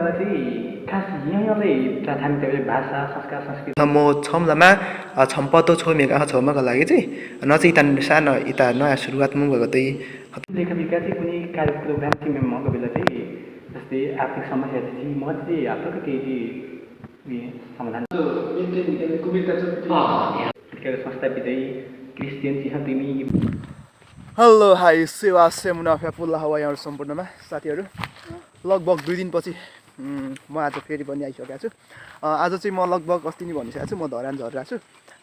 बेला चाहिँ खास यहाँलाई प्राथमिकता भाषा संस्कार संस्कृति म छमलामा छम्पतो छोमेका छौमाको लागि चाहिँ न चाहिँ इता सानो इता नयाँ सुरुवात मुख भएको त्यही लेखविका चाहिँ कुनै कार्य प्रोग्राम चाहिँ मगाएको बेला चाहिँ जस्तै आर्थिक समस्या चाहिँ म चाहिँ आफ्नो केही समाधान संस्था विजयी क्रिस्चियन चाहिँ तिमी हेलो हाई सेवा सेमुनाफा पुल्ला हवा यहाँ सम्पूर्णमा साथीहरू लगभग 2 दिनपछि म आज फेरि पनि आइसकेको छु। आज चाहिँ म लगभग अस्ति नै भनिसकेको छु म धरान झरिरहेको छु।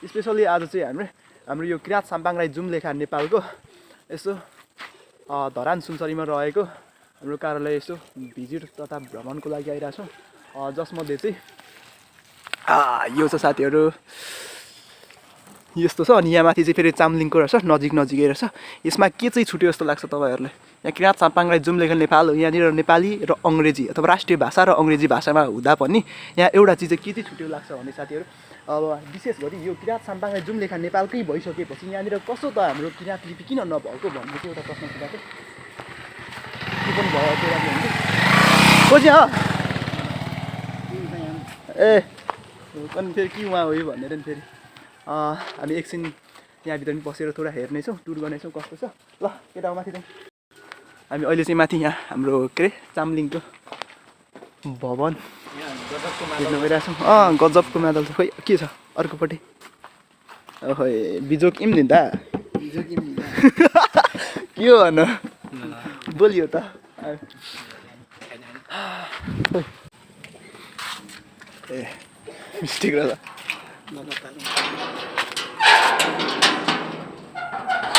स्पेसली आज चाहिँ हाम्रो यो किराँत साम्पाङ राई जुम्लेखा नेपालको यसो धरान सुनसरीमा रहेको हाम्रो कार्यालय यसो भिजिट तथा भ्रमणको लागि आइरहेको छु। जसमध्ये चाहिँ यो छ साथीहरू यस्तो छ अनि यहाँ माथि चाहिँ फेरि चामलिङको रहेछ नजिकै रहेछ। यसमा के चाहिँ छुट्यो जस्तो लाग्छ तपाईँहरूलाई? यहाँ किराँत साम्पाङ राई जुम्लेखा नेपाल हो। यहाँनिर नेपाली र अङ्ग्रेजी अथवा राष्ट्रिय भाषा र अङ्ग्रेजी भाषामा हुँदा पनि यहाँ एउटा चिज चाहिँ के चाहिँ छुट्यो लाग्छ भने साथीहरू अब विशेष गरी यो किराँत साम्पाङ राई जुम्लेखा नेपालकै भइसकेपछि यहाँनिर कसो त हाम्रो किराँत लिपि किन नभएको भन्ने चाहिँ एउटा प्रश्न छुट्याएको के पनि भयो त्यो लागि हुन्छ खोजी ए अनि फेरि के उहाँ हो यो भनेर नि फेरि हामी एकछिन यहाँभित्र पनि बसेर थोडा हेर्नेछौँ टुर गर्नेछौँ कस्तो छ ल केटा माथि चाहिँ हामी अहिले चाहिँ माथि यहाँ हाम्रो के अरे चामलिङको भवन हेर्न गइरहेछौँ। गजबको मादल छ खोइ के छ अर्कोपट्टि ओहो बिजोक इम्नि दा के हो भन बोलियो त ए मिस्टेक र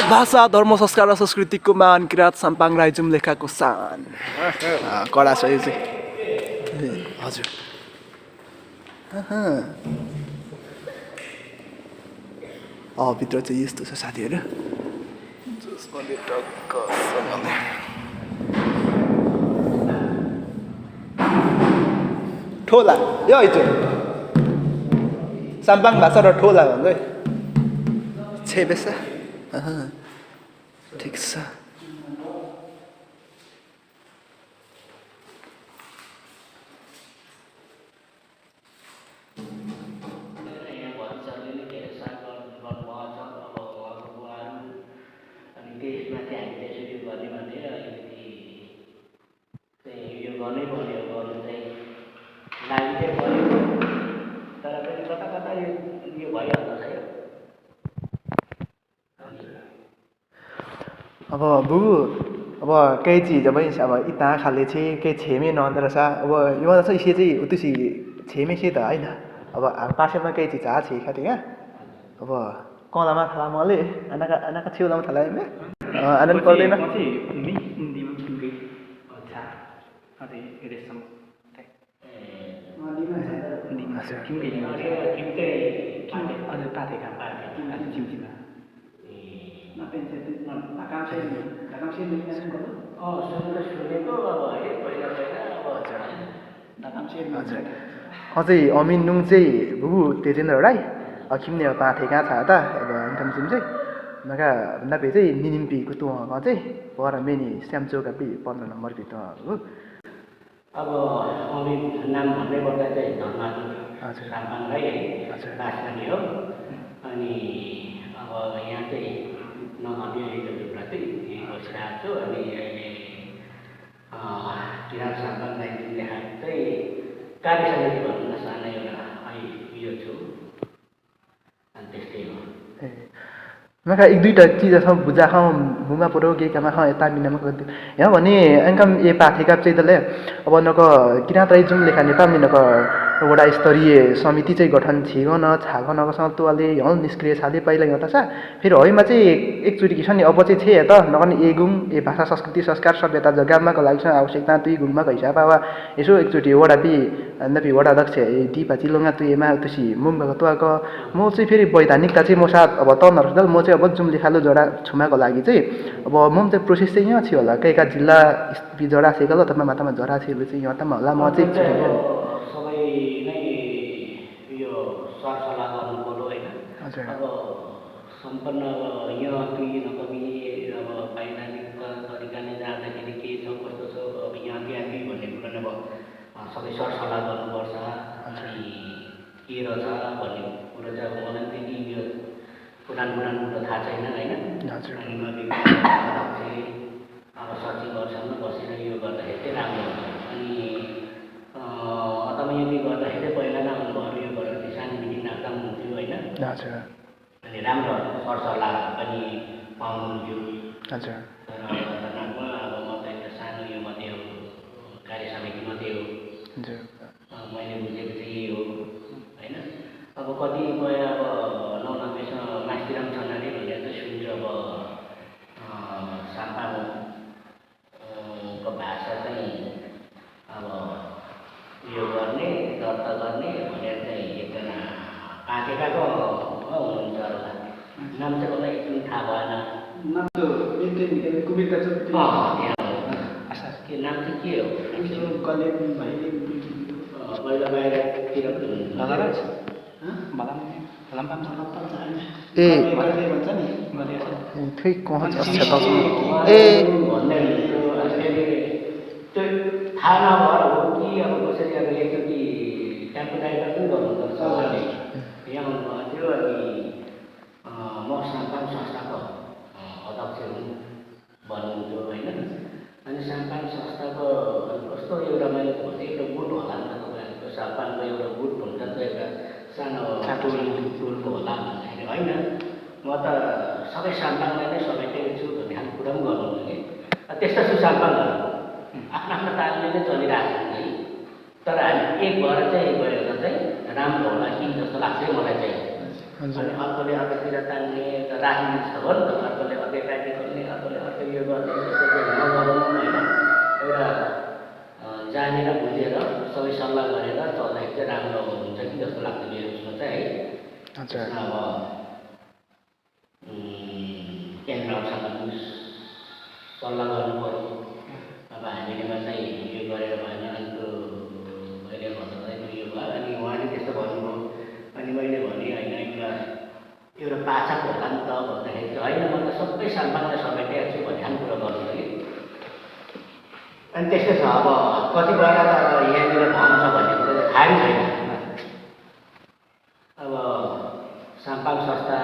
भाषा धर्म संस्कार र संस्कृतिको मान किराँत साम्पाङ राई जुम्लेखाको सान कडा छ यो चाहिँ हजुर भित्र चाहिँ यस्तो छ साथीहरू ठोला यो है साम्पाङ भाषा र ठोला भन्दै छेबेसा ठिक छ। अब बुबु अब केही चिज अब इतना खाले चाहिँ केही छेमे नन्दर छ अब यो चाहिँ इसे चाहिँ उतुसी छेमे से त होइन अब पासेमा केही चिज छ खाते क्या अब कलामा थाला मले आनाका छेउलामा थाला हैन आनन्द पर्दैन अझै अमिनुङ चाहिँ बुबु तेजेन्द्र राई किम्ने पाथे कहाँ छ त अब इन्कम सिम चाहिँ नका भन्दा पे चाहिँ निनिम्पी कुतुवा चाहिँ पर मेनी स्यामचौका पि 15 नम्बर भित्र हो अब अमिन नाम भन्दै पर्दा चाहिँ धर्मबहादुर साम्पाङ राई राजधानी हो अनि अब यहाँ चाहिँ नगर्ने चाहिँ बसिरहेको छु अनि अहिले किराँत साम्पाङ राई जुम्लेखा चाहिँ कार्य समिति भनौँ न सानो एउटा यो छु अनि त्यस्तै हो मका एक दुईटा चिज छ बुझा खाउँ मुमा परो के कामा खाउँ यता मिनामा गर्दै यहाँ भने एङ्कम ए पाथेका चाहिँ दले अब नक किराँत राई जुम्लेखा नेपाल नक वडा स्तरीय समिति चाहिँ गठन छिगन छागन नगसँग तुवाले यहाँ निष्क्रिय साले पहिला यहाँ त छ फेरि हइमा चाहिँ एकचोटि कि छ नि अब चाहिँ छे त नगर्ने ए गुङ ए भाषा संस्कृति संस्कार सभ्यता जग्गामाको लागि छ आवश्यकता तुई गुङमा हिसाब अब यसो एकचोटि वडा पि नपि वडा अध्यक्ष दिपा चिलोङा तुईमा तुसी मुम्बाको तुवाको म चाहिँ फेरि वैधानिकता चाहिँ म साथ अब त नरसदल म चाहिँ अब जुम्लेखालो जडा छुमाको लागि चाहिँ अब म चाहिँ प्रोसेस चाहिँ यहाँ थियो होला कैका जिल्ला जडा सेकल अथवा मातामा जडा छेले चाहिँ यहाँ त होला म चाहिँ सरसल्लाह गर्नु पर्यो होइन अब सम्पन्न अब यहाँ तुई नकमी अब वैधानिक तरिकाले जाँदाखेरि के छ कस्तो छ अब यहाँ त्यहाँ भन्ने कुरा नै भयो सबै सरसल्लाह गर्नुपर्छ अनि के रहेछ भन्ने कुरो चाहिँ अब मलाई त्यति यो पुरानो कुरो थाहा छैन होइन। अनि मैले अब सचिवहरूसँग बसेर यो गर्दाखेरि चाहिँ राम्रो हुन्छ। अनि अथवा यदि गर्दाखेरि पहिला नै आउनुभयो यो गरेर सानो मिटिङ राख्दा पनि हुन्थ्यो होइन। अनि राम्रो सरसल्लाह पनि पाउनुहुन्थ्यो। तर तपाईँको अब म त एउटा सानो यो मात्रै हो, कार्य समिति मात्रै हो, मैले बुझेको चाहिँ यही हो होइन। अब कतिपय अब नौनबेसँग मास्तिर पनि छन् अरे भनेर चाहिँ सुन्छु। अब साम्पाको भाषा चाहिँ अब यो गर्ने दर्ता गर्ने भनेर चाहिँ एकजना पाकेकाको हुनुहुन्छ होला, नाम चाहिँ मलाई एकदम थाहा भएन। के नाम चाहिँ के हो? पहिला बाहिरतिर थाहा नभएर हो कि अब कसरी अब एकचोटि क्याम्पडाइजर पनि गर्नुपर्छ उहाँले यहाँ आउनुभएको थियो। अनि म साम्पाङ संस्थाको अध्यक्ष हुँ भन्नुहुन्थ्यो होइन। अनि साम्पाङ संस्थाको कस्तो एउटा मैले भने एउटा गुट होला नि त तपाईँहरूको साम्पाङको एउटा गुट हुन्छ नि त, एउटा सानो टुलको होला भन्दाखेरि होइन। म त सबै साम्पाङलाई नै समेटेको छु भन्ने खालको कुरा पनि गर्नुहुन्छ कि। त्यस्ता सुसाम्पाङहरू आफ्नो आफ्नो तालले नै चलिरहेको छ है। तर हामी एक भएर चाहिँ गएर चाहिँ राम्रो होला कि जस्तो लाग्छ मलाई चाहिँ। अनि अर्कोले अर्कोतिर तान्ने राजनीति छ हो नि त, अर्कोले अर्कै पार्टी गर्ने, अर्कोले अर्कै यो गर्ने, जस्तो नगरौँ होइन। एउटा जानेर बुझेर सबै सल्लाह गरेर चल्दाखेरि चाहिँ राम्रो हुन्छ कि जस्तो लाग्छ मेरो उसमा चाहिँ है। अब केन्द्रसँग पनि सल्लाह गर्नु पऱ्यो। अब हामीले चाहिँ यो गरेर भएन, अनि त्यो मैले भन्दा यो भयो। अनि उहाँले त्यस्तो भन्नुभयो। अनि मैले भने होइन एउटा पाछाको होला नि त भन्दाखेरि चाहिँ होइन, म त सबै साम्पाङलाई समेटेको छु भन्ने खालको कुरा गर्नु कि। अनि त्यस्तै छ। अब कति बेला त अब यहाँनिर भन्छ भन्ने कुरा चाहिँ थाहै छैन। अब साम्पाङ संस्था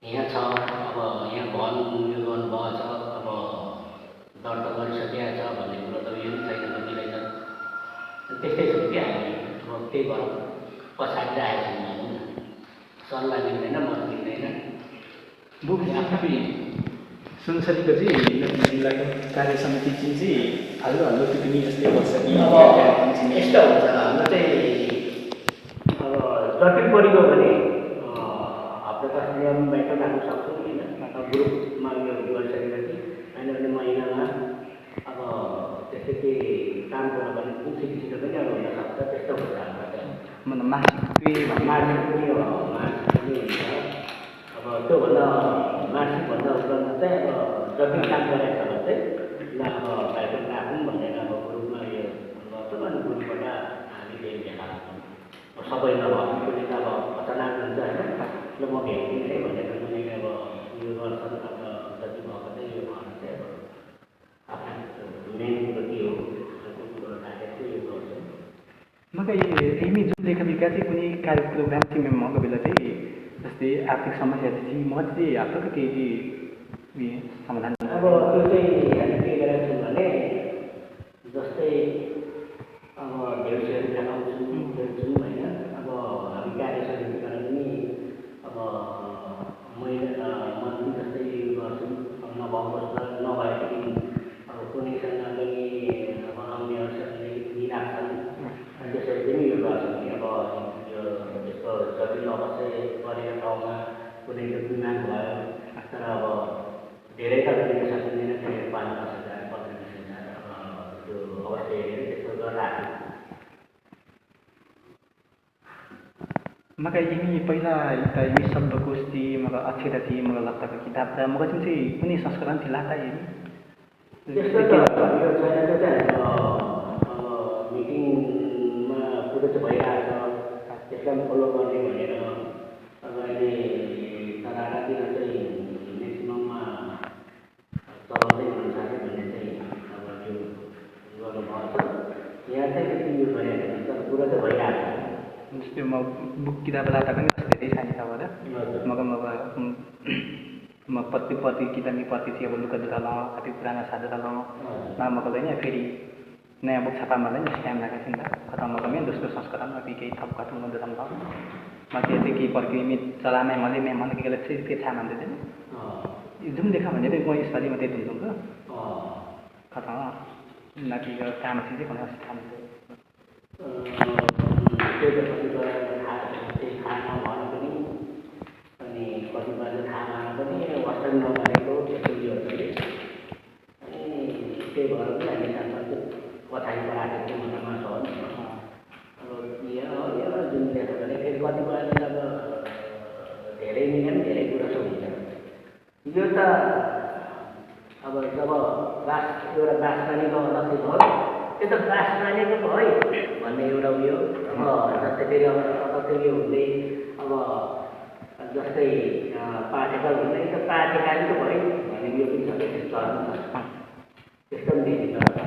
यहाँ छ, अब यहाँ उयो गर्नुभएको छ, अब दर्ता गरिसकेको छ भन्ने कुरो त यो पनि छैन कतिलाई त। त्यस्तै छ क्या हामी। अब त्यही भएर पछाडि आएको छौँ, सल्लाह मिल्दैन, मत मिल्दैन। संसदीको चाहिँ जिल्लाको कार्य समिति चाहिँ हल्लो त्यो पनि यस्तै गर्छ कि अब यस्तो हुन्छ हाम्रो चाहिँ अब जटिल परिगयो भने हप्ता 10 दिनमा बैठक राख्न सक्छौँ होइन। ग्रुपमा यो गरिसकेपछि होइन भने महिनामा अब त्यस्तै के काम गर्नु भने छिटो पनि अब हुनसक्छ। त्यस्तो हुन्छ हाम्रो चाहिँ मासिक पनि हुन्छ। अब त्योभन्दा मासिकभन्दा उपरान्त चाहिँ अब जटिल काम गरेको छ भने चाहिँ ल अब बैठक राखौँ भनेर अब ग्रुपमा यो गर्छौँ। अनि ग्रुपबाट हामीले भेला राख्छौँ। सबै नभए पनि अब अचानक हुन्छ होइन, ल म भेट्दिनँ है भनेर पनि अब यो गर्छन्। अब जति भएको चाहिँ यो भएर चाहिँ अब आफ्नो मेन कुरो के हो त्यो कुरो राखेर चाहिँ यो गर्छौँ। मकै यही जुन लेखा चाहिँ कुनै कार्य प्रोग्राम चाहिँ मगाएको बेला चाहिँ जस्तै आर्थिक समस्या चाहिँ म चाहिँ आफ्नो केही समाधान अब त्यो चाहिँ हामी के गरेका छौँ भने जस्तै अब देउसीहरू खेलाउँछौँ होइन। अब हामी कार्य समितिबाट पनि अब महिला मन्त्री जस्तै गर्छौँ। अब नभएको नभएदेखि अब कुनैसँग पनि अब आउनेहरूसँगले दिइराख्छन्। त्यसरी पनि यो गर्छौँ कि अब यो यस्तो जटिल अवस्था परेको ठाउँमा कुनै चाहिँ बिमार भयो, तर अब धेरै त दिन सकिँदैन, फेरि 5-10,000 15,000 त्यो अवस्था हेरेर त्यस्तो गरेर राख्छौँ। मका यिनी पहिला एउटा यी शब्दकोश थिए, मग अक्षर थिए, मग लत्ताको किताब त मग चाहिँ कुनै संस्करण थिला त यिनी त्यस्तो त यो छैन। त्यो चाहिँ मिटिङमा कुरो चाहिँ भइरहेको छ, त्यसलाई फलो गर्ने भनेर अब अहिले तरारातिर चाहिँ म्याक्सिमममा चलाउँदै हुनुहुन्छ भन्ने चाहिँ अब यो गर्नुभएको छ। यहाँ युज भइरहेको हुन्छ तर कुरो त भइरहेको छ जस्तै म बुक किताबलाई पनि धेरै सानी छ होला मगर म प्रति किताब में प्रति अब लुका जुत्ता ल कति पुराना साझा ल मगर नहीं फेरि नयाँ बुक छापा मलाई टाइम लागेको थियो नि त खतम मगर में दोस्रो संस्करण केही थप खतम गर्दै ल म चाहिँ केही पर्खिने चलामै मैले मन के चाहिँ के थाहा मान्दै थिएँ जुन देखा भने म यसपालि म त्यति दिन्छु खतम नकी काम चाहिँ कुनै थाहा मान्दै त्यो त थाहा नभएर पनि अनि कतिपय थाहा भएर पनि वास्तव नभएको त्यस्तो उयोहरूले अनि त्यही भएर पनि हामी सांसदको पछाडि पराएको थियो मनमा छ अब यहाँ जुन देख्यो भने फेरि कतिपय अब धेरै मिल्यो नि धेरै कुरा हुन्छ यो त अब जब एउटा बासप्राणीको अलग्गै भयो त्यो त बासप्राणीको भयो भन्ने एउटा उयो अब जस्तै फेरि अब फेरि हुँदै अब जस्तै पाठेकार हुँदै त पाठेकारीको भयो भन्ने यो पनि छ त्यस्तो त्यस्तो पनि देखिन्छ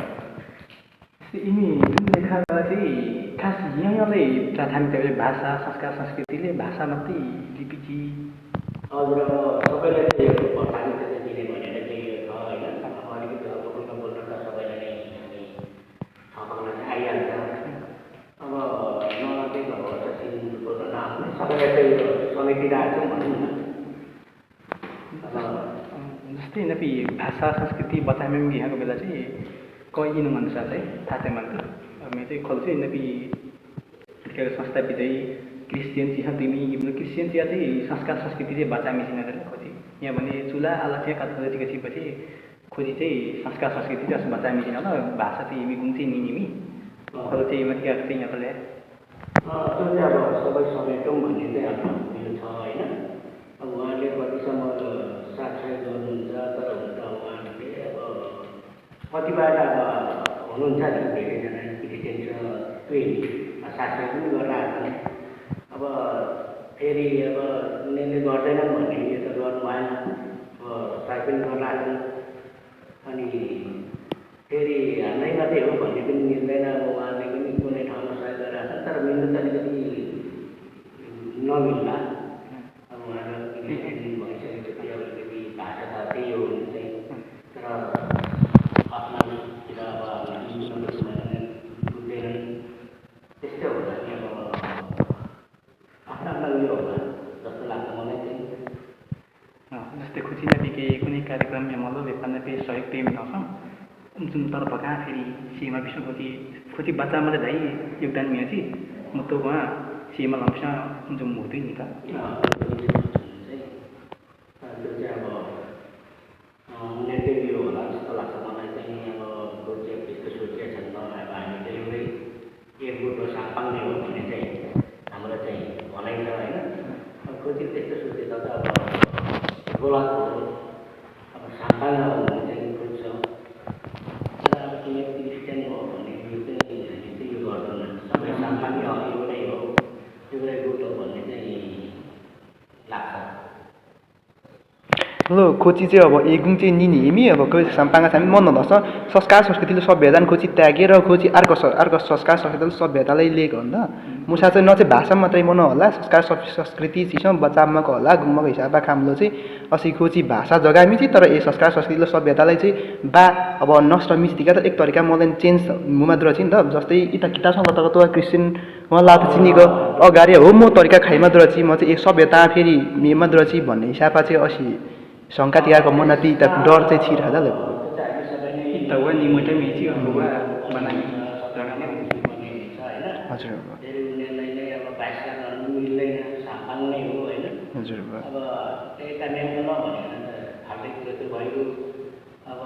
यिनी जुन लेखा चाहिँ खास यहाँलाई प्राथमिकता भाषा संस्कार संस्कृतिले भाषा मात्रै लिपिजी हजुर अब सबैलाई चाहिँ प्राथमिकता चाहिँ दिने भनेर चाहिँ यो छ होइन अलिकति अब बोल्न त सबैलाई नै थाहा पाउन चाहिँ आइहाल्छ अब मलाई चाहिँ अब बोल्न नआउने सबैलाई चाहिँ समेटिरहेको छौँ भनौँ न जस्तै नपि भाषा संस्कृति बचाइमा पनि यहाँको बेला चाहिँ कहीँ अनुसार चाहिँ थाहा चाहिँ मान्छु अब मैं चाहिँ खोल्छु नपि संस्था चाहिँ क्रिस्चियन चाहिँ तिमी क्रिस्चियन चाहिँ संस्कार संस्कृति चाहिँ बचाइमी चाहिँ खोजी यहाँ भने चुला आला चाहिँ कति पछि खोजी चाहिँ संस्कार संस्कृति चाहिँ बचाइमी चाहिँ होला भाषा चाहिँ इमी गुण चाहिँ निमी खोलो चाहिँ माथि आएको चाहिँ यहाँ ल्याए त्यो चाहिँ अब सबै समेटौँ भन्ने चाहिँ अब उयो छ होइन अब उहाँले कतिसम्म साक्षर गर्नुहुन्छ तर हुन त उहाँहरूले अब कतिपय अब हुनुहुन्छ नि धेरैजना क्रिस्चियन छ त्यही साक्षर पनि गरिरहेको छ अब फेरि अब उनीहरूले गर्दैनन् भन्ने यो त गर्नु भएन अब ट्राई पनि गरिरहेको अनि फेरि हाम्रै मात्रै हो भन्ने पनि मिल्दैन अब उहाँले पनि कुनै ठाउँमा सहयोग गरिरहेको छ तर मिल्नु त अलिकति नमिल्ला अब उहाँहरू क्रिस्चियन भइसकेपछि अब अलिकति भाषा त त्यही हो भने चाहिँ तर आफ्नातिर अब बुझ्दैनन् त्यस्तै होला नि अब आफ्नो उयो होला जस्तो लाग्छ मलाई चाहिँ जस्तै खुसी नपिके कुनै कार्यक्रम या मल्लो नेपालमा पेश सहयोग टिम नछौँ जुन तर कहाँ फेरि सीमा विश्व खोजी बच्चा मतलब भाइ योगदान मिया चाहिँ म तो वहाँ सीमा लम्सा जो हुँदै नि त त्यो चाहिँ अब नेटै यो होला जस्तो लाग्छ मलाई चाहिँ अब रोजिया त्यस्तो सोचिया छैन अब हामी चाहिँ एउटै एक गुटको सापाङ नै हो भन्ने चाहिँ हाम्रो चाहिँ भनाइ छ होइन अब खोजी त्यस्तो सोचे त अब गोलाको अब सापाङ हो भने चाहिँ खोज्छ तर अब कुनै क्रिस्चियन हो भने यो चाहिँ हामी चाहिँ यो गर्दैन सबै सापाङ एउटै हो एउटै गुट हो भन्ने चाहिँ लाग्छ ल खोची चाहिँ अब एगुङ चाहिँ निनी हेमी अब कोही साम्पाङा सामी मन नदछ संस्कार संस्कृतिले सभ्यतान खोची त्यागेर खोची अर्को संस्कार संस्कृतिले सभ्यतालाई लिएको हो नि त मुसा चाहिँ न चाहिँ भाषा मात्रै मन होला संस्कार संस्कृति चिसम बचावमाको होला गुम्माको हिसाबमा कामलो चाहिँ असी खोची भाषा जगामी चाहिँ तर ए संस्कार संस्कृतिले सभ्यतालाई चाहिँ बा अब नष्ट मिस्तिका त एक तरिका मलाई चेन्ज मुमाद्र चाहिँ नि त जस्तै इता किताबसँग बताएको त क्रिस्चियन उहाँ लात चिनीको अगाडि हो म तरिका खाइमा द्रची म चाहिँ एक सभ्यता फेरि मेमा द्रची भन्ने हिसाबमा चाहिँ असी शङ्का तिहारको मनाति त डर चाहिँ छिर्छ ल तवा निमोटा मेची अथवा बनाइ हजुर धेरै उनीहरूलाई नै अब भाषा गर्नु मिल्दैन सापाङ नै हो होइन हजुर अब त्यही कारणले नभनेर फाल्टै कुरो चाहिँ भइगयो अब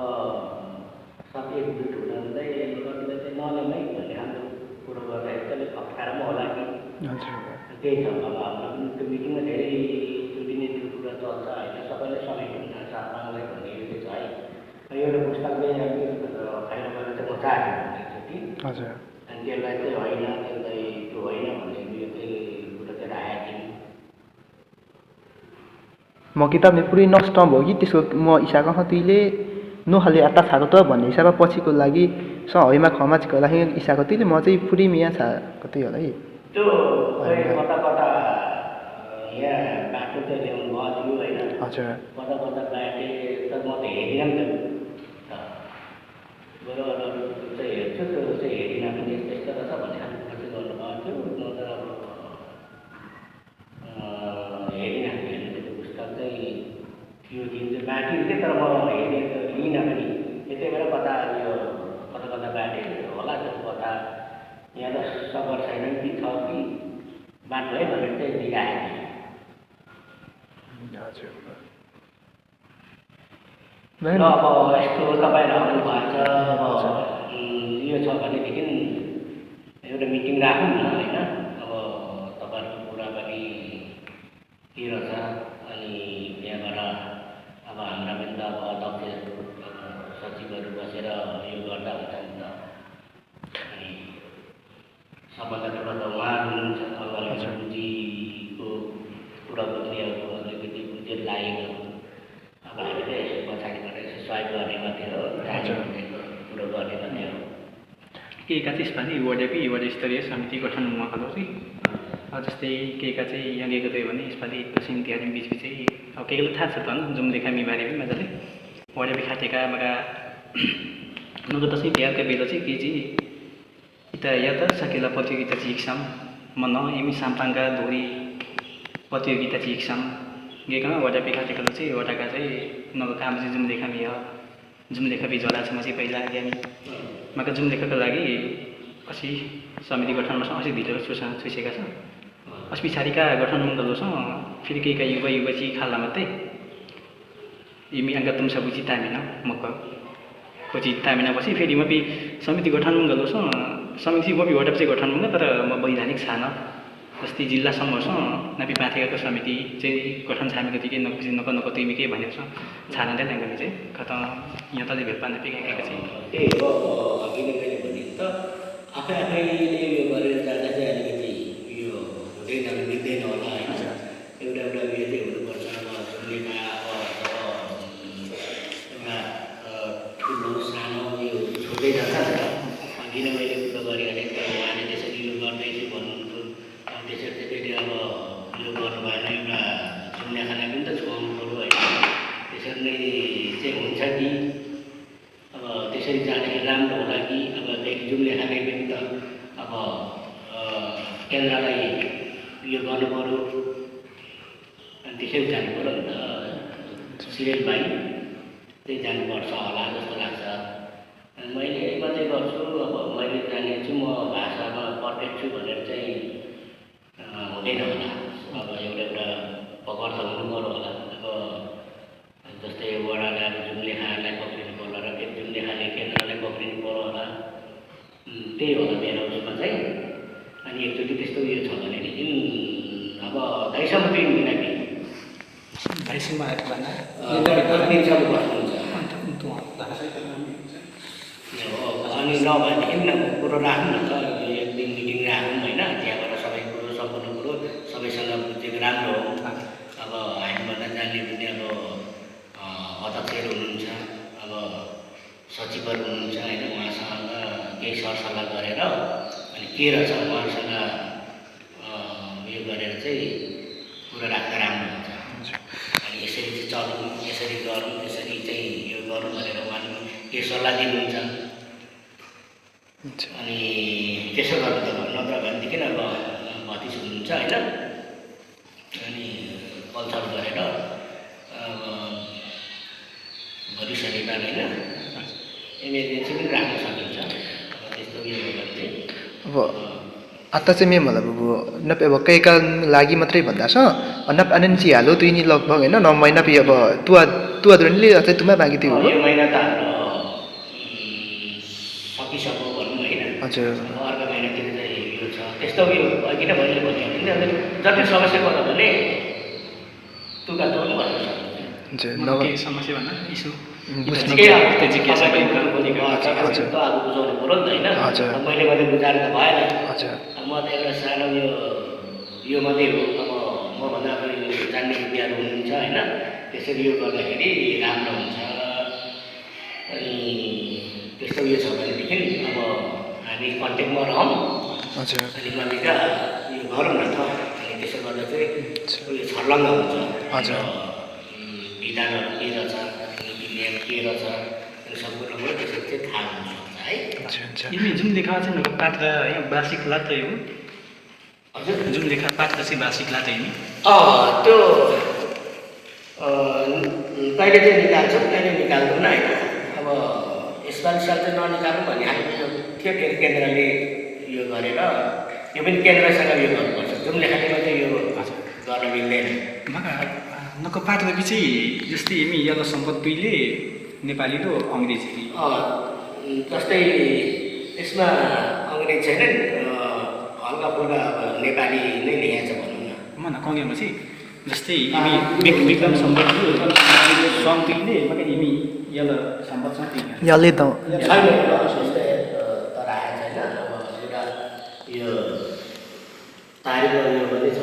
सब एकजुट हुँदै कतिले चाहिँ नलेमै भन्ने हाम्रो कुरो गर्दाखेरि चाहिँ अप्ठ्यारो पनि होला कि त्यही छ अब हाम्रो त्यो मिटिङमा धेरै जुटिने जुन कुरा चल्छ होइन सबैले समेट्नु सापाङलाई भन्ने यो चाहिँ छ है एउटा पुस्तकले फाइल गरेर चाहिँ म चाहेको कि हजुर अनि त्यसलाई चाहिँ होइन त्यसलाई त्यो होइन भन्ने यो चाहिँ कुरा चाहिँ राखेको थिएँ म किताबले पुरै नष्ट भयो कि त्यसको म इसाको तुइले नखाले आत्ता छाको त भन्ने हिसाबमा पछिको लागि हइमा खमा चिकलाही इसा कतिले म चाहिँ पुरी मिया छ कतै होला है त्यो खै कता कता यहाँ बाटो चाहिँ ल्याउनु भयो होइन हजुर कता कता बाटे त म त हेरिनँ नि त बरु अरू चाहिँ हेर्छु त्यो चाहिँ हेरिनँ पनि यस्तो यस्तो रहेछ भन्ने खालको खर्च गर्नुभएको थियो म त अब हेरिनँ त्यो पुस्तक चाहिँ त्यो दिन चाहिँ बाँकी थियो तर म हेर्ने त लिइनँ पनि त्यति बेला कता यो कता कता बाटे होला त्यो कता यहाँ त सबर छैन कि छ कि बाटो है भनेर चाहिँ दिइराखेको हजुर र अब यस्तो तपाईँहरू आउनु भएको छ अब यो छ भनेदेखि एउटा मिटिङ राखौँ न होइन अब तपाईँहरूको कुरा पनि के रहेछ अनि त्यहाँबाट अब हाम्रा पनि त अब अध्यक्षहरू सचिवहरू बसेर यो गर्दा हुन्छ नि त अनि सबभन्दा ठुलो त उहाँहरू हुनुहुन्छ अङ्गजीको कुरा बुझ्ने अब अलिकति बुझेर लागेको अब हामीले यसो पछाडिबाट यसो सहयोग गर्ने मात्रै हो कुरो गर्ने मात्रै हो केहीका चाहिँ यसपालि वडा स्तरीय समिति गठन हुन खालको चाहिँ जस्तै केहीका चाहिँ यहाँ गएको थियो भने यसपालि दसैँ तिहार बिचबिचै अब केहीलाई थाहा छ त जुम लेखामी बारे पनि मजाले वडा बिखाटेका मगा उनको दसैँ तिहारका बेला चाहिँ के चाहिँ इता या त सकेला प्रतियोगिता चाहिँ एक्जाम मन एमी साम्पाङका धोरी प्रतियोगिता चाहिँ एक्जाम गएकोमा वडा बिखाटेको चाहिँ वडाका चाहिँ उनीहरूको काम चाहिँ जुम लेखामी हो जुम लेखा बिजोला छ म चाहिँ पहिला हामी मका जुम लेखाको लागि असी समिति गठनमा असी भित्र छुसेका छ अस पछाडिका गठन मुन्दलो छ फेरि केहीका युवा चाहिँ खाल्ला मात्रै यमी अङ्का तुमसा बुझी तामिन मक्क पछि तामिना पछि फेरि म समिति गठन मुन्दलो छ समिति म वडा चाहिँ गठन मुङ्गा तर म वैधानिक छान जस्तै जिल्लासम्म छ नापी पाथेकाको समिति चाहिँ गठन छामेको थिएँ नक तिमी के भनेको छ छाना नै ल्याङ्गमी चाहिँ कता यहाँ तले भेट पार्न पिकेको चाहिँ त्यही हो अघि नै मैले भनेको त आफैले यो गरेर जाँदा चाहिँ अलिकति यो हुँदैन मिल्दैन होला होइन एउटा एउटा उयो चाहिँ हुनुपर्छ अब सुन्नेमा एउटा ठुलो सानो यो छुट्दै जान्छ नि त अघि नै मैले कुरो गरिहालेँ त उहाँले त्यसरी यो गर्दैछु भन्नुहुन्थ्यो त्यसरी चाहिँ फेरि अब यो गर्नु भएन एउटा सुन्ने खाना पनि त छुवाउनु पऱ्यो होइन त्यसरी नै चाहिँ हुन्छ कि अब त्यसरी जाँदाखेरि राम्रो होला कि अब जुन लेखाले पनि त अब केन्द्रलाई यो गर्नु पऱ्यो अनि त्यसरी जानु पऱ्यो नि त सिरियल बाई त्यही जानुपर्छ होला जस्तो लाग्छ मैले मात्रै गर्छु अब मैले जानेछु म भाषामा पर्फेक्ट छु भनेर चाहिँ हुँदैन होला अब एउटा पकड त हुनु पऱ्यो होला अब जस्तै वडाले अब जुन लेखाहरूलाई पक्रिनु पर्यो होला र जुन लेखाले केन्द्रलाई पक्रिनु पऱ्यो होला त्यही होला मेरो उसमा चाहिँ अनि एकचोटि त्यस्तो उयो छ भनेदेखि अब दाइसम्म दुई महिना कि भाइसम्म आएको भएन दिनसम्म बस्नुहुन्छ अनि नभएदेखि कुरो राखौँ न त एक दिन मिटिङ राखौँ होइन त्यहाँबाट सबै कुरो सम्पूर्ण कुरो सबैसँग बुझेको राम्रो हो अब हामीभन्दा जान्ने पनि अब अध्यक्षहरू हुनुहुन्छ अब सचिवहरू हुनुहुन्छ होइन उहाँसँग केही सरसल्लाह गरेर अनि के रहेछ उहाँसँग उयो गरेर चाहिँ कुरा राख्दा राम्रो हुन्छ अनि यसरी चाहिँ चलौँ यसरी गरौँ यसरी चाहिँ यो गरौँ भनेर उहाँले के सल्लाह दिनुहुन्छ अनि त्यसो गर्नु त नत्र भनेदेखि अब भतिस हुनुहुन्छ होइन अनि कलसल गरेर भोलि शनिबार होइन इमर्जेन्सी पनि राख्न सकिन्छ त्यस्तो उयो गरेर चाहिँ अब आता चाहिँ मे मलाई अब नप अब कहीका लागि मात्रै भन्दा छ नप अनन्ची हालो तुइ नि लगभग होइन न महिना पि अब तुवा दुरनीले अझै तुमा बाँकी थियो यो महिना त हाम्रो सकिसक्यो भनौँ होइन हजुर अर्को महिनातिर चाहिँ यो छ त्यस्तो उयो अघि नै मैले भनिहालेँ नि जति समस्या गर्नु भने तुका तुर्नु भन्न सक्नुहुन्छ हजुर समस्या भन्दा इस्यु बुझ्नु अब बुझाउनु पऱ्यो नि त होइन मैले मात्रै बुझाएर त भएन हजुर म त एउटा सानो यो मात्रै हो अब मभन्दा पनि जान्ने विद्याहरू हुनुहुन्छ होइन त्यसरी यो गर्दाखेरि राम्रो हुन्छ अनि त्यस्तो उयो छ भनेदेखि अब हामी कन्ट्याक्टमा रहौँ हजुर अनि मम्मीका यो गरौँ न त अनि त्यसो गर्दा चाहिँ उयो छर्लङ्ग हुन्छ हजुर विधानहरू के रहेछ नियम के रहेछ अनि सम्पूर्ण त्यसरी चाहिँ थाहा हुनसक्छ है हुन्छ यिमी जुन लेखा चाहिँ पात्र है वार्षिक लात्रै हो हजुर जुन लेखा पात्र चाहिँ वार्षिक लात्रै नि त्यो कहिले चाहिँ निकाल्छौँ कहिले निकाल्दैनौँ होइन अब यसपालि साल चाहिँ ननिकाल्नु भने हामी यो थियो फेरि केन्द्रले यो गरेर यो पनि केन्द्रसँग यो गर्नुपर्छ जुन लेखाले मात्रै यो गर्न मिल्दैन नको पात्र चाहिँ जस्तै यिमी यल्लो सम्पद दुईले नेपाली र अङ्ग्रेजी जस्तै यसमा अङ्ग्रेजी छैन हल्का फुल्का अब नेपाली नै लेखेको छ भनौँ न मन कङ्ग्रेसमा चाहिँ जस्तै यिमी विक्रम सम्पद सङ्ग दुईले मतलब यिमी यल्लो सम्पद सङ्ग दुई यले त छैन जस्तै तर आएको छैन अब एउटा यो तारिख यो पनि छ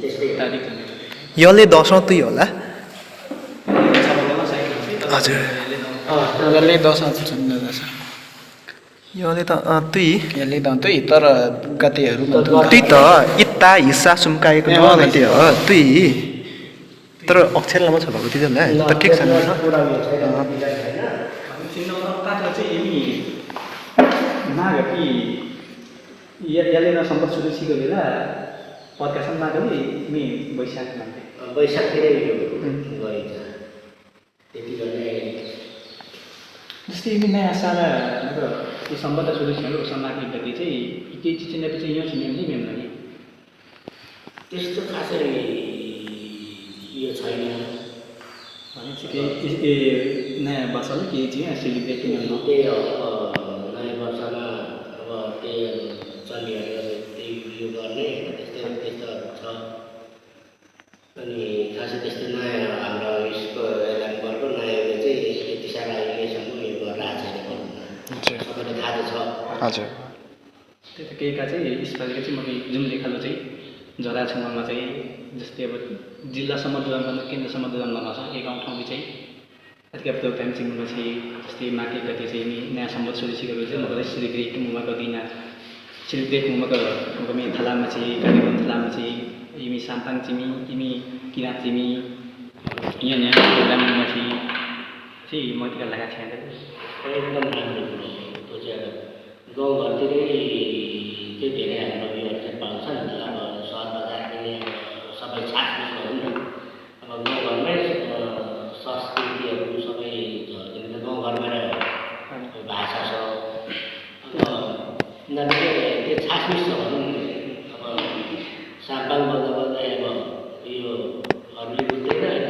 त्यस्तै तारिक यले 10औं तुई होला हजुर यसले 10 यले त तुई यसले त त्यही तर गतेहरू तुई त इत्ता हिस्सा सुम्काएको गते हो तुई तर अक्षर लामो छ भएको तिनीहरूलाई त ठिक छ नि पात्र चाहिँ यिमी माग कि यसले न सम्पद सुरुचीको बेला प्रकाशन मागले यिमी वैशाख भन्थे वैशाखतिरै यो गरिन्छ त्यति गर्ने जस्तै यिमी नयाँ साला यो सम्पद सुरुचीहरू समाग्ने गति चाहिँ केही चिज चाहिँ यो छिमेम चाहिँ मेम लागि त्यस्तो खासै यो छैन भनेपछि नयाँ वर्षमा केही चाहिँ सेलिब्रेट गर्नु त्यही हो नयाँ वर्षमा अब त्यही चलिहरू त्यही उयो गर्ने त्यस्तोहरू छ अनि खासै त्यस्तो नयाँ हाम्रो यसको एलाइनमेन्टको नयाँले चाहिँ यति साह्रो अहिलेसम्म उयो गरेर आएको छैन भनौँ न सबैलाई थाहा त छ हजुर त्यही त केहीका चाहिँ यसपालिको चाहिँ मैले जुन लेखालो चाहिँ जरा छेउमा चाहिँ जस्तै अब जिल्लासम्म डुलान गर्न केन्द्रसम्म डुलान गर्न छ एक ठाउँमा चाहिँ यतिका प्रोग्राम चाहिँ चाहिँ जस्तै माके गति चाहिँ नयाँ सम्बन्ध सुरुचिको चाहिँ मतलब सेलिब्रेट मुमाको दिन सेलिब्रेट मुमाको मे थलामा चाहिँ कार्यक्रम थलामा चाहिँ यिमी साम्पाङ चिमी यिमी किना चिमी यहाँ नयाँ प्रोग्राम चाहिँ म टिका लगाएको थिएँ एकदम राम्रो कुरो त्यो चाहिँ अब गाउँघरतिरै चाहिँ धेरै हाम्रो उयोहरू चाहिँ पाउँछ नि त अब सहर बजार पनि सबै छाटफुट भनौँ न अब गाउँघरमै संस्कृतिहरू सबै गाउँघरमै भाषा छ अब उनीहरूले त्यो छाटफुट छ भनौँ अब साम्पाङ बल्दा बल्दै अब यो अरूले बुझ्दैन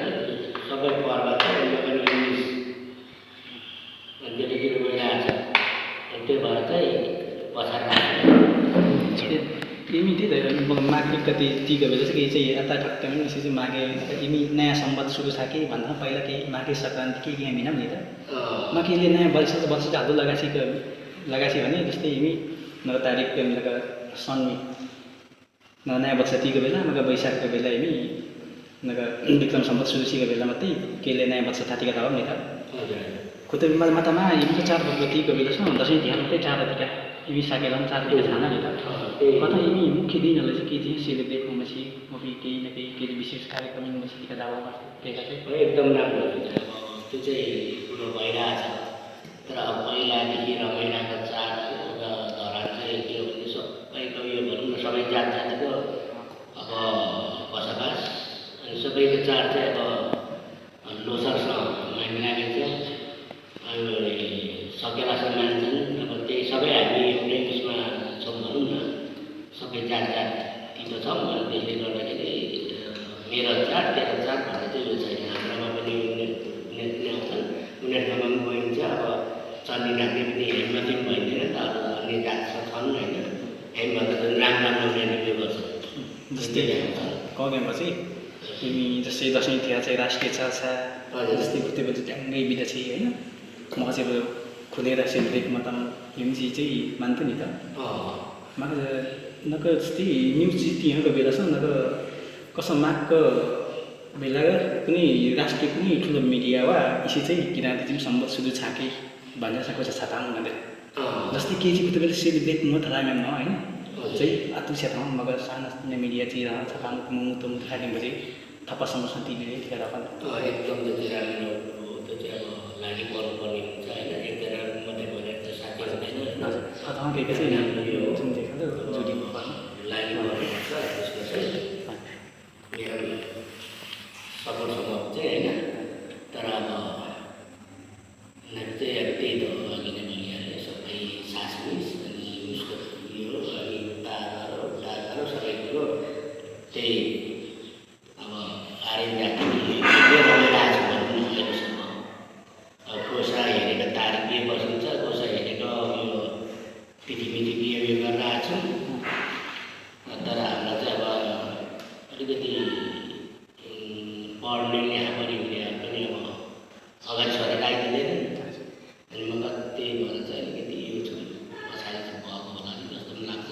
सबै पर्व छ उनीहरू पनि इङ्ग्लिस केटीतिर गइरहेको छ त्यही भएर चाहिँ पछाडि यिमी त्यही त माघे कति टिको बेला चाहिँ केही चाहिँ यता ठट्टामा यसो चाहिँ माघे यिमी नयाँ सम्बन्ध सुरु छ कि भन्दा पहिला केही माघे सङ्क्रान्ति के यहाँ मिलाउँ नि त माघेले नयाँ वर्ष चाहिँ हाल्दो लगाएछ भने जस्तै यिमी नौ तारिक सन् नयाँ वर्ष टिको बेला मगर वैशाखको बेला यिमी नगर विक्रम सम्बन्ध सुरुचीको बेला मात्रै केहीले नयाँ वर्ष थाहा थाहा नि त खुट्टा मातामा यिमी चाहिँ चाड टिको बेला छ दसैँ तिहार मात्रै चाड टिका यिमी साकेला पनि चाड टिका थाहा नि त कता यिमी मुख्य दिनहरूलाई चाहिँ के चाहिँ सेलिब्रेट हुँदैछ मबी केही न केही विशेष कार्यक्रम हुँदैछ टिका जाबा टिका चाहिँ एकदम राम्रो हुन्छ अब त्यो चाहिँ कुरो भइरहेछ तर अब पहिलादेखि रमाइरहेको चाड धरान चाहिँ के हो भने सबैको यो भनौँ न सबै जात जातिको अब बसोबास अनि सबैको चाड चाहिँ अब लोसारसँग मानिन्छ अनि सकेलासँग मान्छन् अब त्यही सबै हामी एउटै उसमा छौँ भनौँ न सबै जात जातिको छौँ अनि त्यसले गर्दाखेरि मेरो चाड तेरो चाड भन्ने चाहिँ यो छैन हाम्रोमा पनि उनीहरू आउँछन् उनीहरूकोमा पनि गइन्छ अब चल्नी राख्ने पनि हेममा पनि भइँदैन त अब अन्य जात छन् होइन हेममा त राम्रो राम्रो उनीहरूले गर्छ जस्तै कगेमा चाहिँ यिमी जस्तै दसैँ तिहार चाहिँ राष्ट्रिय चाड छ जस्तै त्यो चाहिँ ट्याङ्गै बिदा चाहिँ होइन म चाहिँ अब खुलेर सेलिब्रेट मतलब यिमी चाहिँ मान्थ्यो नि त मलाई नक जस्तै न्युज तिहारको बेला छ नक कसो माघको बेला कुनै राष्ट्रिय कुनै ठुलो मिडिया वा यसै चाहिँ किराँती चाहिँ सम्बन्ध सुरु छाके भनेर सको छ छाता हुँदै जस्तै के चाहिँ बेला सेलिब्रेट म थाहा न हैन चाहिँ आतु क्षेत्रमा मगर सानो मिडिया चाहिँ छाता मुतो मुतो खाने थप्पासँग सन्तिले थिएर पनि एकदम त्यो राम्रो त्यो चाहिँ अब लागि पर्नुपर्ने हुन्छ होइन एकजना मात्रै भनेर त साथी हुँदैन हजुर अथवा के चाहिँ यो जुन देख्दा जोडिनु पर्छ लागि पर्नुपर्छ त्यसको चाहिँ मेरो सपोर्ट चाहिँ होइन तर अब हामी चाहिँ अब त्यही त हो अघि नै भनिहालेँ सबै सासमिस अनि उसको यो अनि ताराहरू सबै कुरो त्यही अब आर्यन जातिले रमाइरहेको छ भनौँ न अहिलेसम्म अब कोसा हेरेको तारिक के बसिन्छ कोसा हेरेको यो पृथ्वीले बिहे गरिरहेको छ तर हामीलाई चाहिँ अब अलिकति पढ्ने लेखापढी हुनेहरू पनि अब अगाडि सरेर आइदिँदैन अनि म कति भएर चाहिँ अलिकति यो छु पछाडि चाहिँ भएको होला नि जस्तो पनि लाग्छ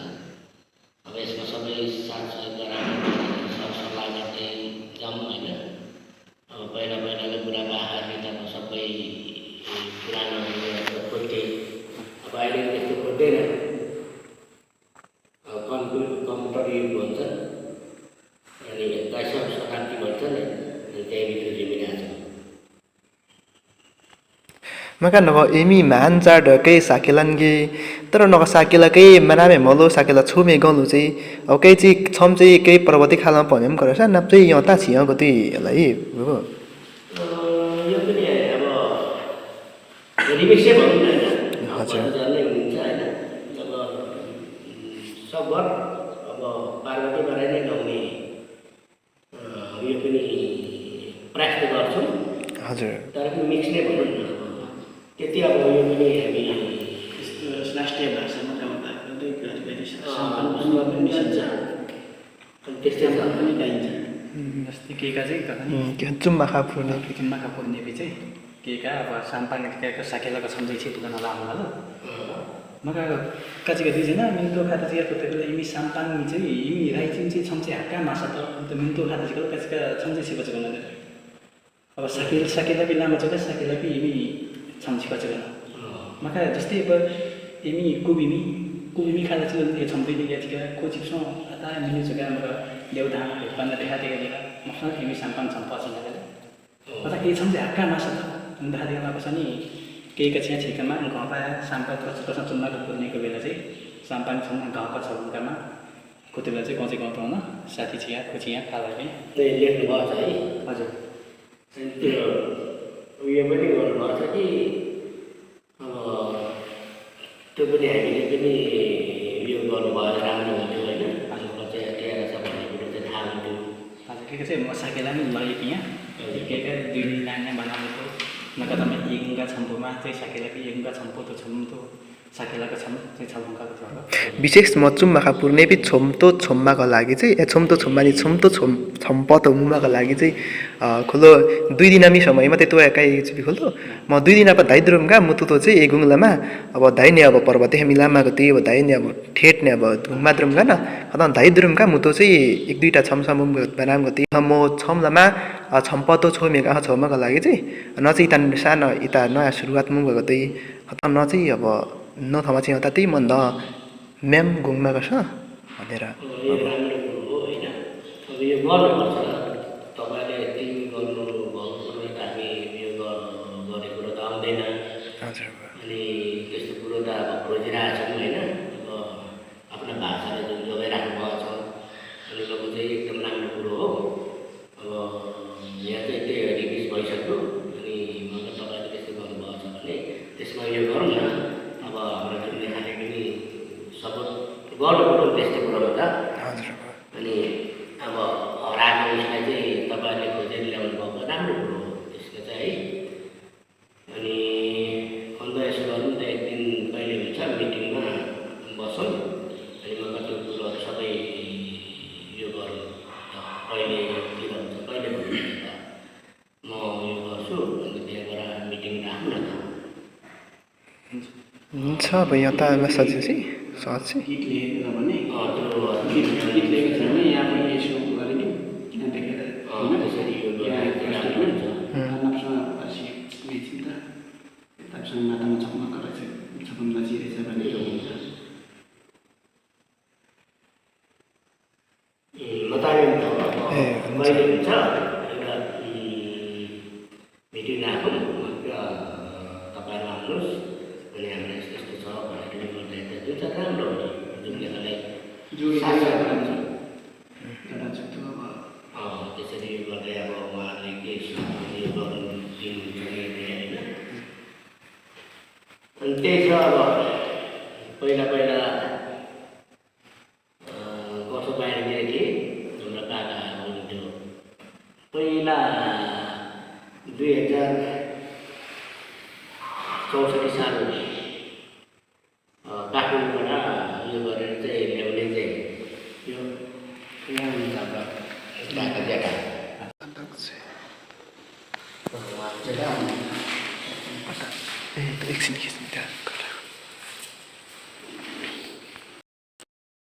अब यसमा सबै साथसहयोग गराएर सरसल्लाह गर्दै जाउँ होइन अब पहिलाको बुढापाकाहरूले त अब सबै पुरानो खोज्थे अब अहिले त्यस्तो खोज्दैन अब कम्प्युटर युग भन्छ अनि 21औं शताब्दी भन्छ नि अनि त्यहीभित्र जिमिरहेको छ maka no emi man jar de ke sakilan ge तर न साकेला के मनामे मलो साकेला छुमे गलु चाहिँ अब केही चाहिँ छम चाहिँ केही पर्वती खालमा भन्ने पनि गरेछ नाप चाहिँ यहाँ ता छिया गति यसलाई हो यो पनि अब रिमिक्सै भनौँ न हैन हजुर जसले हुन्छ हैन अब सबभर अब पार्वती गरे नै गाउने यो पनि प्रयास गर्छौँ हजुर तर पनि मिक्स नै भनौँ न त्यति अब यो पनि हामी राष्ट्रिय भाषामा गाउँदा गाउँदै त्यस्तै पनि गाइन्छ जस्तै केका चाहिँ के जुम्मा खापुर्ने जुम्माका पुर्नेपी चाहिँ केका अब साम्पाङका साकेलाको सम्झै चाहिँ तुलना लामो ल मका काचिका दिजेन मिन्तो खाता चाहिँ बेला इमी साम्पाङ चाहिँ इमी राइचिङ चाहिँ छम्चे हाक्का मासा त मिन्तो खाता चाहिँ काचिका छम्चे छिपच गर्न अब साकेला पनि लामा छ साकेला पनि इमी छम्छि कच गर्न मका जस्तै अब इमी कुबिमी खादा चाहिँ छम्दै दिया थिए कोचिक्सो अता मिले जग्गा हाम्रो देउधा भन्दा देखा दिएका मसँग इमी साम्पाङ छम्पा छ अता के छम्चे हाक्का मासा त भन्दा दिएमा छ नि केही कछिया छिकामा घपा साम्पाङ कसम चुन्नाको पुर्नेको बेला चाहिँ साम्पाङ छन् गाउँको छ उनकामा कति बेला चाहिँ कचे गाउँ न साथी छिया खुचिया खाला पनि लेख्नु भएको छ है हजुर त्यो उयो पनि गर्नुभएको छ कि अब त्यो पनि हामीले पनि यो गर्नुभयो राम्रो हुन्थ्यो होइन आजको चाहिँ तयार छ भन्ने कुरो चाहिँ थाहा हुन्थ्यो हजुर के चाहिँ म साकेला पनि लगेको यहाँ के दुई लाने बनाएको नकदमा एगुङ्गा छम्पूमा चाहिँ साकेलाको एगुङ्गा छम्पू त छम्तो साकेलाको छम चाहिँ छम्काको थियो विशेष म चुम्माखा पुर्ने पनि छोम्तो छोम्माको लागि चाहिँ छोम्तो छोम्मानी छोम्तो छम्पत मुमाको लागि चाहिँ खोलो 2 दिनमी समयमा त्यतो एकाइ चाहिँ खोलो म 2 दिन अब दाइद्रुमका मुतुतो चाहिँ एगुङ्लामा अब दाइने अब पर्वते हामी लामाको त्यही अब दाइने अब ठेट्ने अब धुमाद्रुमका न अथवा दाइद्रुमका मुतो चाहिँ 1-2टा छमसम बनामको त्यही म छमलामा छम्पतो छोमेका छौमाको लागि चाहिँ न चाहिँ इता सानो इता नयाँ सुरुवात मुगको त्यही अथवा न चाहिँ अब न थमा चाहिँ त्यही मन द म्याम गुङमा गर्छ भनेर यो राम्रो कुरो हो होइन अब यो गर्नुपर्छ तपाईँले तिमी गर्नुभएको कुरो त हामी यो गरेको कुरो त आउँदैन हजुर अनि त्यस्तो कुरो त अब खोजिरहेछौँ होइन अब आफ्नो भाषालाई जुन जोगाइराख्नु भएको छ अनि यो चाहिँ एकदम राम्रो कुरो हो अब यहाँ चाहिँ त्यही रिलिज भइसक्यो अनि मतलब तपाईँले त्यस्तो गर्नुभएको छ भने त्यसमा यो गरौँ न अब हाम्रो जुन लेखाले पनि सपोर्ट गर्नुपर्छ त्यस्तो कुरोमा त अनि अब हराएको उसलाई चाहिँ तपाईँले खोजेर ल्याउनु भएको राम्रो कुरो हो त्यसको चाहिँ है अनि अन्त यसो गरौँ त एक दिन कहिले हुन्छ मिटिङमा बसौँ अनि म कति कुरोहरू सबै यो गरौँ कहिलेतिर हुन्छ कहिले भन्नुहुन्छ त म यो गर्छु अनि त्यहाँबाट मिटिङ राखौँ न त हुन्छ अब यहाँ त सजेपछि सहज गीत लेखेको छ भने त्यो गीत लेखेको छ भने यहाँ पनि यसो गरेको किन देखेर त्यसरी यो आफूसँग मातामा चकमक रहेछ सपन बचिरहेछ भने यो हुन्छ बताइयो नि त कहिले हुन्छ एउटा मिटिङ राखौँ तपाईँहरू आउनुहोस् अनि हामीलाई यस्तो यस्तो छ भनेर गर्दा जुन चाहिँ राम्रो हुन्छ जुन लेखालाई त्यसरी गर्दै अब उहाँहरूले के यो गर्नु दिनुहुन्छ होइन अनि त्यही छ अब पहिला वर्ष बाहिर थिएँ हाम्रो काका हुनुहुन्थ्यो पहिला 2064 साल काठमाडौँबाट यो गरेर चाहिँ ल्याउने चाहिँ यो यहाँ हुन्छ हाम्रो काका जेठा एकछिन